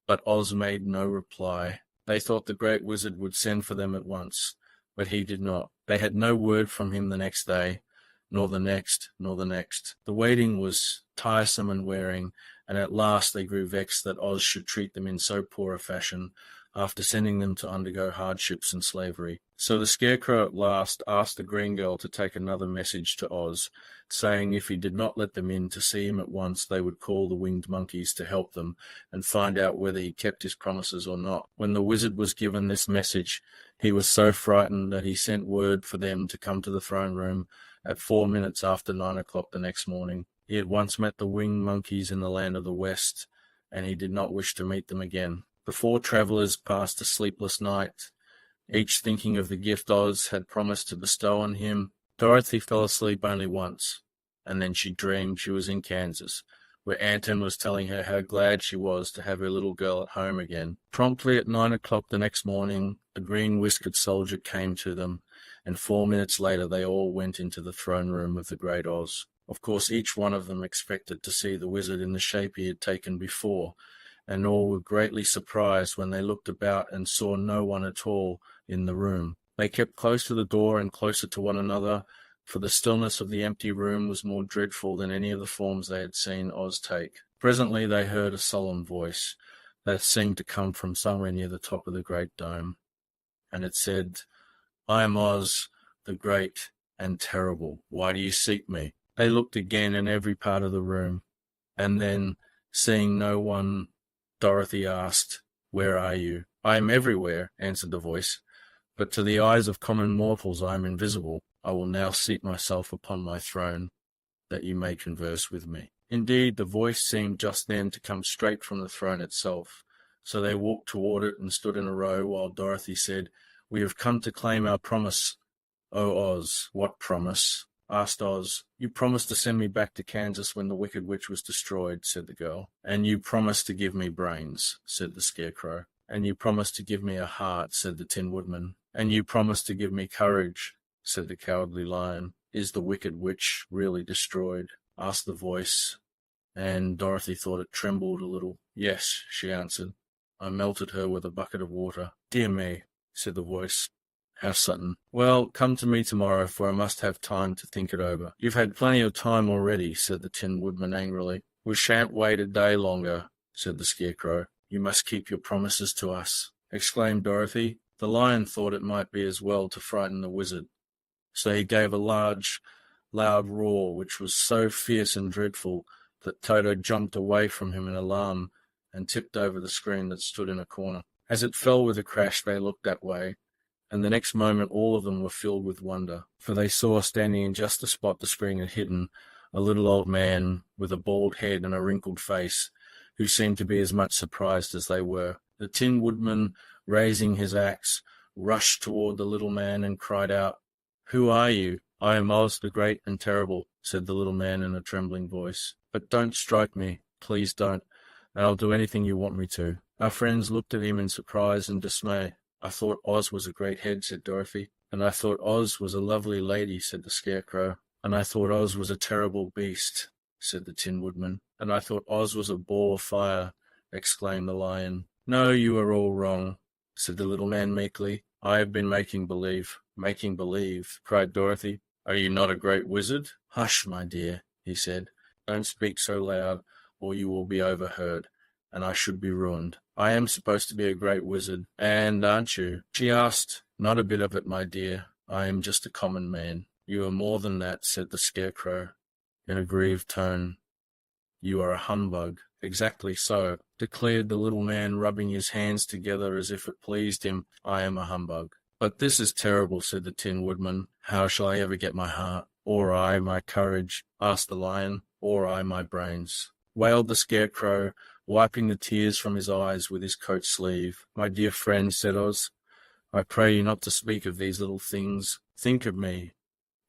but Oz made no reply. They thought the great wizard would send for them at once, but he did not. They had no word from him the next day, nor the next, nor the next. The waiting was tiresome and wearing, and at last they grew vexed that Oz should treat them in so poor a fashion, after sending them to undergo hardships and slavery. So the Scarecrow at last asked the green girl to take another message to Oz, saying if he did not let them in to see him at once, they would call the winged monkeys to help them and find out whether he kept his promises or not. When the wizard was given this message, he was so frightened that he sent word for them to come to the throne room at 4 minutes after 9 o'clock the next morning. He had once met the winged monkeys in the land of the West, and he did not wish to meet them again. The 4 travellers passed a sleepless night, each thinking of the gift Oz had promised to bestow on him. Dorothy fell asleep only once, and then she dreamed she was in Kansas, where Anton was telling her how glad she was to have her little girl at home again. Promptly at 9 o'clock the next morning, a green-whiskered soldier came to them, and 4 minutes later they all went into the throne room of the great Oz. Of course, each one of them expected to see the wizard in the shape he had taken before, and all were greatly surprised when they looked about and saw no one at all in the room. They kept close to the door and closer to one another, for the stillness of the empty room was more dreadful than any of the forms they had seen Oz take. Presently they heard a solemn voice that seemed to come from somewhere near the top of the great dome, and it said, "I am Oz, the great and terrible. Why do you seek me?" They looked again in every part of the room, and then, seeing no one, Dorothy asked, "Where are you?" "I am everywhere," answered the voice, "but to the eyes of common mortals I am invisible. I will now seat myself upon my throne, that you may converse with me." Indeed, the voice seemed just then to come straight from the throne itself, so they walked toward it and stood in a row, while Dorothy said, "We have come to claim our promise, O Oz." "What promise?" asked Oz. "You promised to send me back to Kansas when the Wicked Witch was destroyed," said the girl. "And you promised to give me brains," said the Scarecrow. "And you promised to give me a heart," said the Tin Woodman. "And you promised to give me courage," said the Cowardly Lion. "Is the Wicked Witch really destroyed?" asked the voice, and Dorothy thought it trembled a little. "Yes," she answered. "I melted her with a bucket of water." "Dear me," said the voice. "How sudden. Well, come to me tomorrow, for I must have time to think it over." "You've had plenty of time already," said the Tin Woodman angrily. "We shan't wait a day longer," said the Scarecrow. "You must keep your promises to us," exclaimed Dorothy. The lion thought it might be as well to frighten the wizard, so he gave a large, loud roar, which was so fierce and dreadful that Toto jumped away from him in alarm and tipped over the screen that stood in a corner. As it fell with a crash, they looked that way, and the next moment all of them were filled with wonder, for they saw, standing in just the spot the screen had hidden, a little old man with a bald head and a wrinkled face, who seemed to be as much surprised as they were. The Tin Woodman, raising his axe, rushed toward the little man and cried out, "Who are you?" "I am Oz, the great and terrible," said the little man in a trembling voice. "But don't strike me, please don't, and I'll do anything you want me to." Our friends looked at him in surprise and dismay. "I thought Oz was a great head," said Dorothy. "And I thought Oz was a lovely lady," said the Scarecrow. "And I thought Oz was a terrible beast," said the Tin Woodman. "And I thought Oz was a ball of fire," exclaimed the lion. "No, you are all wrong," said the little man meekly. "I have been making believe." "Making believe?" cried Dorothy. "Are you not a great wizard?" "Hush, my dear," he said. "Don't speak so loud, or you will be overheard, and I should be ruined. I am supposed to be a great wizard, and aren't you?" She asked. "Not a bit of it, my dear. I am just a common man." "You are more than that," said the Scarecrow, in a grieved tone. "You are a humbug." "Exactly so," declared the little man, rubbing his hands together as if it pleased him. "I am a humbug." "But this is terrible," said the Tin Woodman. "How shall I ever get my heart?" "Or I my courage?" asked the lion. "Or I my brains?" wailed the Scarecrow, wiping the tears from his eyes with his coat sleeve. "My dear friend," said Oz, "I pray you not to speak of these little things. Think of me,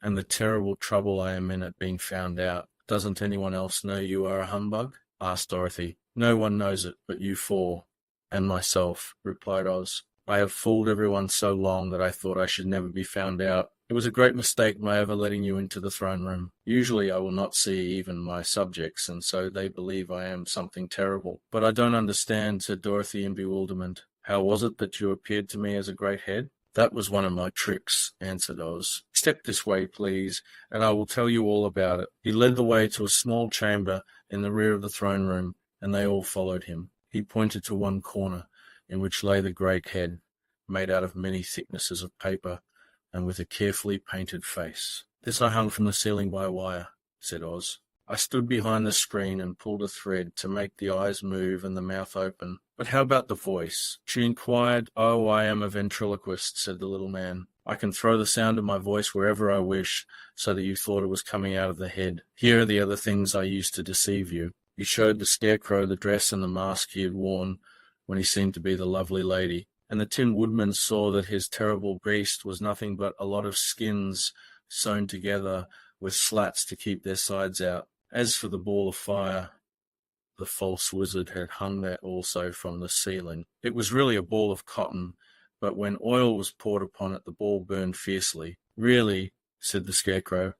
and the terrible trouble I am in at being found out." "Doesn't anyone else know you are a humbug?" asked Dorothy. "No one knows it but you four, and myself," replied Oz. "I have fooled everyone so long that I thought I should never be found out. It was a great mistake my ever letting you into the throne room. Usually I will not see even my subjects, and so they believe I am something terrible." "But I don't understand," said Dorothy in bewilderment. "How was it that you appeared to me as a great head?" "That was one of my tricks," answered Oz. "Step this way, please, and I will tell you all about it." He led the way to a small chamber in the rear of the throne room, and they all followed him. He pointed to one corner, in which lay the great head, made out of many thicknesses of paper, and with a carefully painted face. "This I hung from the ceiling by a wire," said Oz. "I stood behind the screen and pulled a thread to make the eyes move and the mouth open." "But how about the voice?" she inquired. "Oh, I am a ventriloquist," said the little man. "I can throw the sound of my voice wherever I wish, so that you thought it was coming out of the head. Here are the other things I used to deceive you." He showed the Scarecrow the dress and the mask he had worn when he seemed to be the lovely lady, and the Tin Woodman saw that his terrible beast was nothing but a lot of skins sewn together with slats to keep their sides out. As for the ball of fire, the false wizard had hung that also from the ceiling. It was really a ball of cotton, but when oil was poured upon it, the ball burned fiercely. "Really," said the Scarecrow,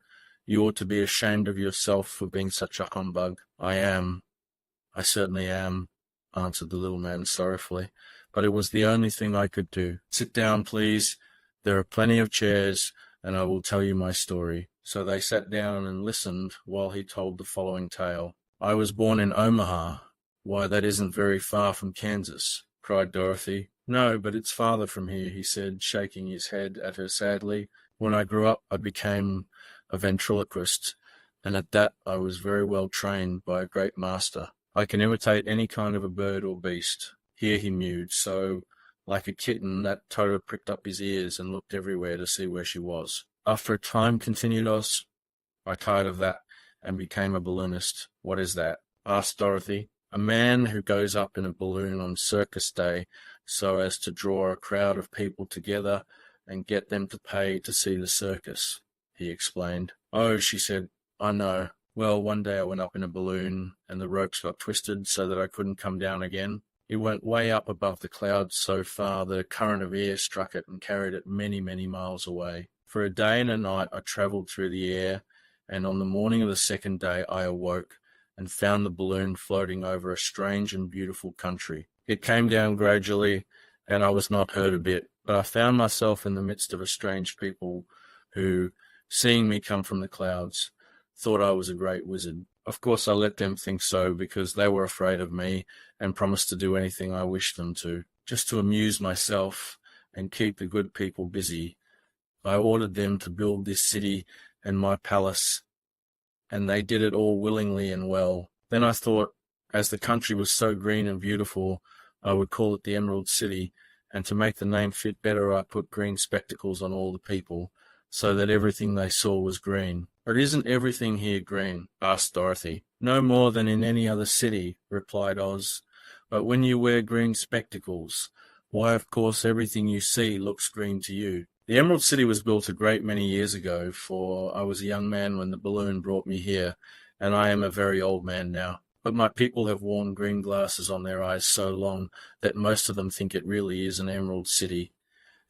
"you ought to be ashamed of yourself for being such a humbug." I certainly am," answered the little man sorrowfully, "but it was the only thing I could do. Sit down, please. There are plenty of chairs, and I will tell you my story." So they sat down and listened while he told the following tale. "I was born in Omaha." "Why, that isn't very far from Kansas," cried Dorothy. "No, but it's farther from here," he said, shaking his head at her sadly. "When I grew up, I became a ventriloquist, and at that I was very well trained by a great master. I can imitate any kind of a bird or beast." Here he mewed so, like a kitten, that Toto pricked up his ears and looked everywhere to see where she was. "After a time," continued Oz, "I tired of that and became a balloonist." "What is that?" asked Dorothy. "A man who goes up in a balloon on circus day so as to draw a crowd of people together and get them to pay to see the circus," he explained. "Oh," she said, "I know. Well, one day I went up in a balloon, and the ropes got twisted so that I couldn't come down again. It went way up above the clouds so far that a current of air struck it and carried it many, many miles away. For a day and a night I travelled through the air, and on the morning of the second day I awoke and found the balloon floating over a strange and beautiful country. It came down gradually, and I was not hurt a bit, but I found myself in the midst of a strange people who, seeing me come from the clouds, thought I was a great wizard. Of course I let them think so, because they were afraid of me and promised to do anything I wished them to. Just to amuse myself and keep the good people busy, I ordered them to build this city and my palace, and they did it all willingly and well. Then I thought, as the country was so green and beautiful, I would call it the Emerald City, and to make the name fit better I put green spectacles on all the people, so that everything they saw was green." "But isn't everything here green?" asked Dorothy. "No more than in any other city," replied Oz. "But when you wear green spectacles, why, of course, everything you see looks green to you." "The Emerald City was built a great many years ago, for I was a young man when the balloon brought me here, and I am a very old man now. But my people have worn green glasses on their eyes so long that most of them think it really is an Emerald City.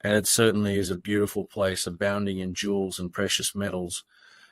And it certainly is a beautiful place, abounding in jewels and precious metals,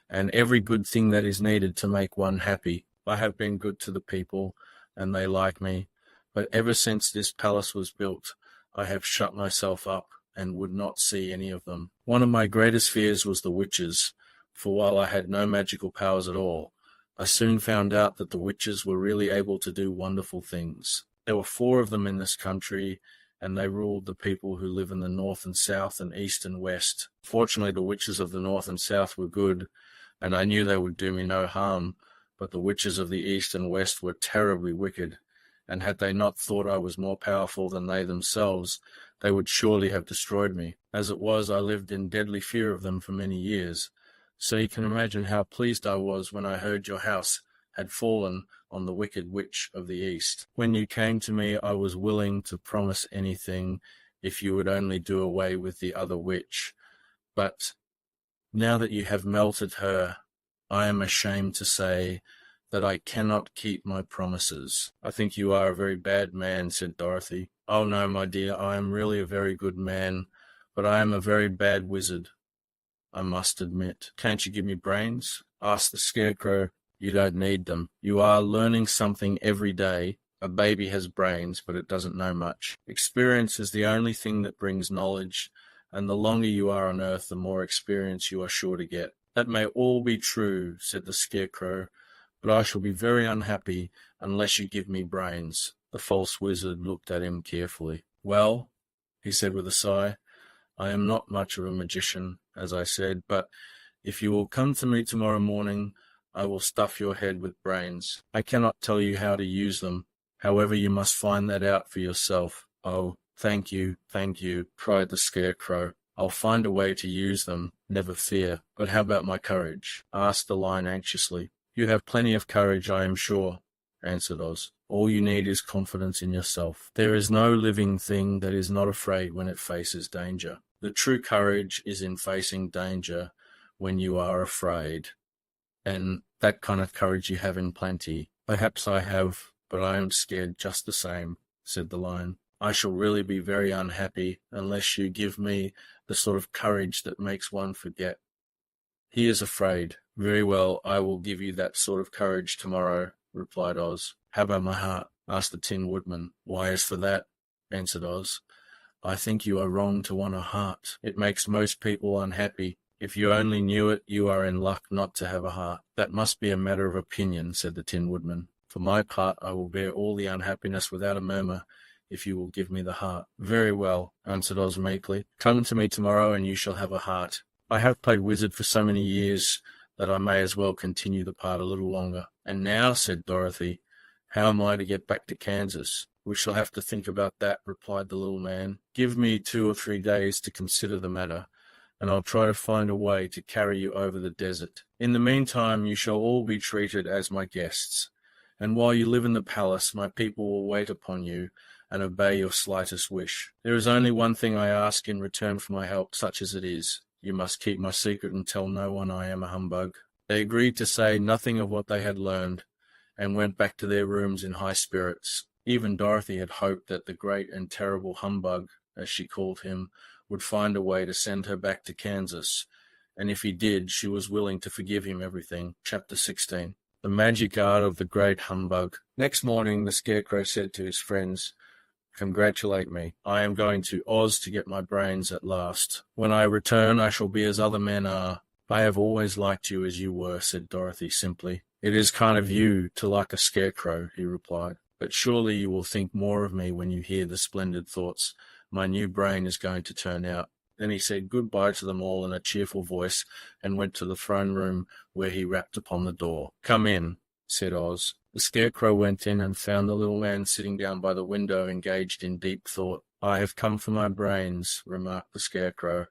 and every good thing that is needed to make one happy. I have been good to the people, and they like me, but ever since this palace was built, I have shut myself up and would not see any of them. One of my greatest fears was the witches, for while I had no magical powers at all, I soon found out that the witches were really able to do wonderful things. There were 4 of them in this country, and they ruled the people who live in the north and south and east and west. Fortunately, the witches of the north and south were good, and I knew they would do me no harm, but the witches of the east and west were terribly wicked, and had they not thought I was more powerful than they themselves, they would surely have destroyed me. As it was, I lived in deadly fear of them for many years, so you can imagine how pleased I was when I heard your house had fallen on the Wicked Witch of the East. When you came to me, I was willing to promise anything if you would only do away with the other witch. But now that you have melted her, I am ashamed to say that I cannot keep my promises. I think you are a very bad man, said Dorothy. Oh no, my dear, I am really a very good man, but I am a very bad wizard, I must admit. Can't you give me brains? Asked the Scarecrow. You don't need them. You are learning something every day. A baby has brains, but it doesn't know much. Experience is the only thing that brings knowledge, and the longer you are on Earth, the more experience you are sure to get. That may all be true, said the Scarecrow, but I shall be very unhappy unless you give me brains. The false wizard looked at him carefully. Well, he said with a sigh, I am not much of a magician, as I said, but if you will come to me tomorrow morning, I will stuff your head with brains. I cannot tell you how to use them. However, you must find that out for yourself. Oh, thank you, cried the Scarecrow. I'll find a way to use them, never fear. But how about my courage? Asked the Lion anxiously. You have plenty of courage, I am sure, answered Oz. All you need is confidence in yourself. There is no living thing that is not afraid when it faces danger. The true courage is in facing danger when you are afraid. And that kind of courage you have in plenty. Perhaps I have, but I am scared just the same, said the Lion. I shall really be very unhappy unless you give me the sort of courage that makes one forget. He is afraid. Very well, I will give you that sort of courage tomorrow, replied Oz. How about my heart? Asked the Tin Woodman. Why, as for that, answered Oz, I think you are wrong to want a heart. It makes most people unhappy. If you only knew it, you are in luck not to have a heart. That must be a matter of opinion, said the Tin Woodman. For my part, I will bear all the unhappiness without a murmur, if you will give me the heart. Very well, answered Oz meekly. Come to me tomorrow and you shall have a heart. I have played wizard for so many years that I may as well continue the part a little longer. And now, said Dorothy, how am I to get back to Kansas? We shall have to think about that, replied the little man. Give me 2 or 3 days to consider the matter, and I'll try to find a way to carry you over the desert. In the meantime, you shall all be treated as my guests, and while you live in the palace, my people will wait upon you and obey your slightest wish. There is only one thing I ask in return for my help, such as it is. You must keep my secret and tell no one I am a humbug. They agreed to say nothing of what they had learned, and went back to their rooms in high spirits. Even Dorothy had hoped that the great and terrible humbug, as she called him, would find a way to send her back to Kansas, and if he did, she was willing to forgive him everything. Chapter 16. The Magic Art of the Great Humbug. Next morning, the Scarecrow said to his friends, Congratulate me. I am going to Oz to get my brains at last. When I return, I shall be as other men are. I have always liked you as you were, said Dorothy simply. It is kind of you to like a scarecrow, he replied. But surely you will think more of me when you hear the splendid thoughts my new brain is going to turn out. Then he said goodbye to them all in a cheerful voice and went to the throne room, where he rapped upon the door. Come in, said Oz. The Scarecrow went in and found the little man sitting down by the window, engaged in deep thought. I have come for my brains, remarked the Scarecrow,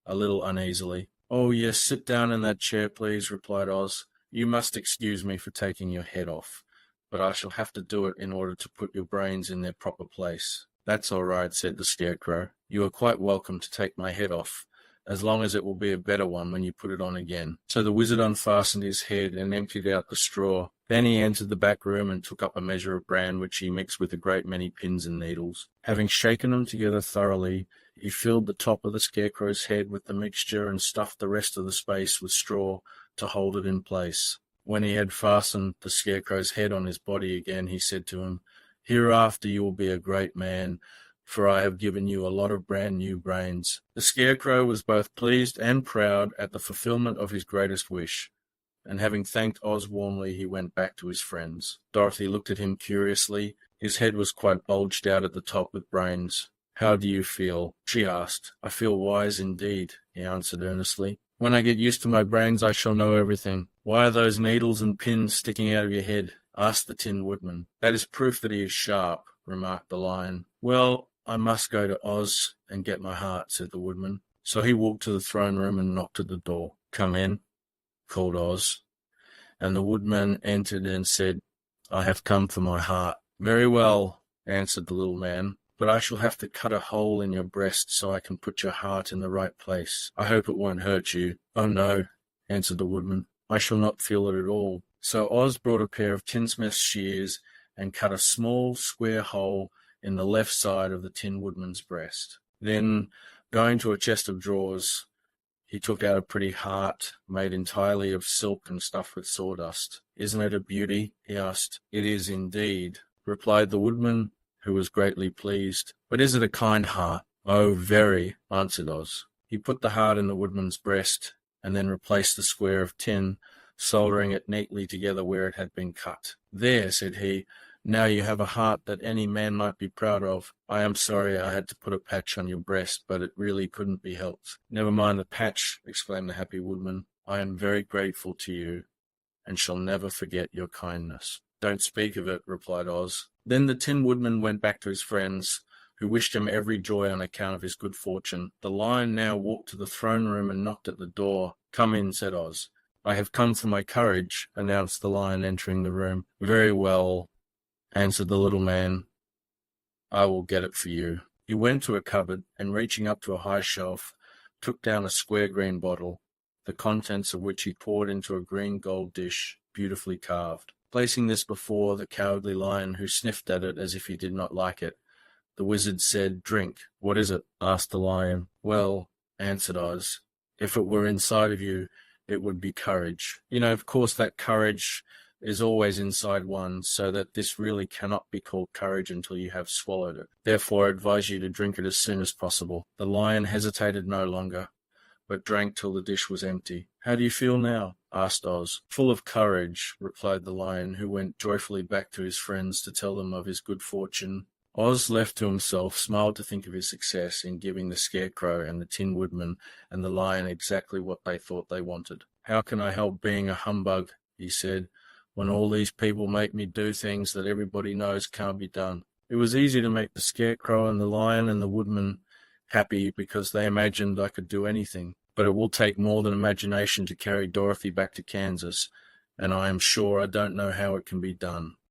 a little uneasily. Oh, yes, sit down in that chair, please, replied Oz. You must excuse me for taking your head off, but I shall have to do it in order to put your brains in their proper place. That's all right, said the Scarecrow. You are quite welcome to take my head off, as long as it will be a better one when you put it on again. So the wizard unfastened his head and emptied out the straw. Then he entered the back room and took up a measure of bran, which he mixed with a great many pins and needles. Having shaken them together thoroughly, he filled the top of the Scarecrow's head with the mixture and stuffed the rest of the space with straw to hold it in place. When he had fastened the Scarecrow's head on his body again, he said to him, Hereafter you will be a great man, for I have given you a lot of brand new brains. The Scarecrow was both pleased and proud at the fulfillment of his greatest wish, and having thanked Oz warmly, he went back to his friends. Dorothy looked at him curiously. His head was quite bulged out at the top with brains. How do you feel? She asked. I feel wise indeed, he answered earnestly. When I get used to my brains, I shall know everything. Why are those needles and pins sticking out of your head? Asked the Tin Woodman. That is proof that he is sharp, remarked the Lion. Well, I must go to Oz and get my heart, said the Woodman. So he walked to the throne room and knocked at the door. Come in, called Oz. and the woodman entered and said, "I have come for my heart." "Very well," answered the little man, "but I shall have to cut a hole in your breast so I can put your heart in the right place. I hope it won't hurt you." "Oh, no," answered the woodman, "I shall not feel it at all." So Oz brought a pair of tinsmith's shears and cut a small square hole in the left side of the Tin Woodman's breast. Then, going to a chest of drawers, he took out a pretty heart made entirely of silk and stuffed with sawdust. "Isn't it a beauty?" he asked. "It is indeed," replied the woodman, who was greatly pleased. "But is it a kind heart?" "Oh, very," answered Oz. He put the heart in the woodman's breast, and then replaced the square of tin, soldering it neatly together where it had been cut. "There," said he, "now you have a heart that any man might be proud of. I am sorry I had to put a patch on your breast, but it really couldn't be helped." "Never mind the patch," exclaimed the happy woodman. "I am very grateful to you, and shall never forget your kindness." "Don't speak of it," replied Oz. Then the Tin Woodman went back to his friends, who wished him every joy on account of his good fortune. The Lion now walked to the throne room and knocked at the door. "Come in," said Oz. "I have come for my courage," announced the Lion, entering the room. "Very well," answered the little man. "I will get it for you." He went to a cupboard, and reaching up to a high shelf, took down a square green bottle, the contents of which he poured into a green gold dish, beautifully carved. Placing this before the Cowardly Lion, who sniffed at it as if he did not like it, the wizard said, "Drink." "What is it?" asked the Lion. "Well," answered Oz, "if it were inside of you, it would be courage. You know, of course, that courage is always inside one, so that this really cannot be called courage until you have swallowed it. Therefore, I advise you to drink it as soon as possible." The Lion hesitated no longer, but drank till the dish was empty. "How do you feel now?" asked Oz. "Full of courage," replied the Lion, who went joyfully back to his friends to tell them of his good fortune. Oz, left to himself, smiled to think of his success in giving the Scarecrow and the Tin Woodman and the Lion exactly what they thought they wanted. "How can I help being a humbug," he said, "when all these people make me do things that everybody knows can't be done?" It was easy to make the Scarecrow and the Lion and the Woodman happy because they imagined I could do anything. But it will take more than imagination to carry Dorothy back to Kansas, and I am sure I don't know how it can be done.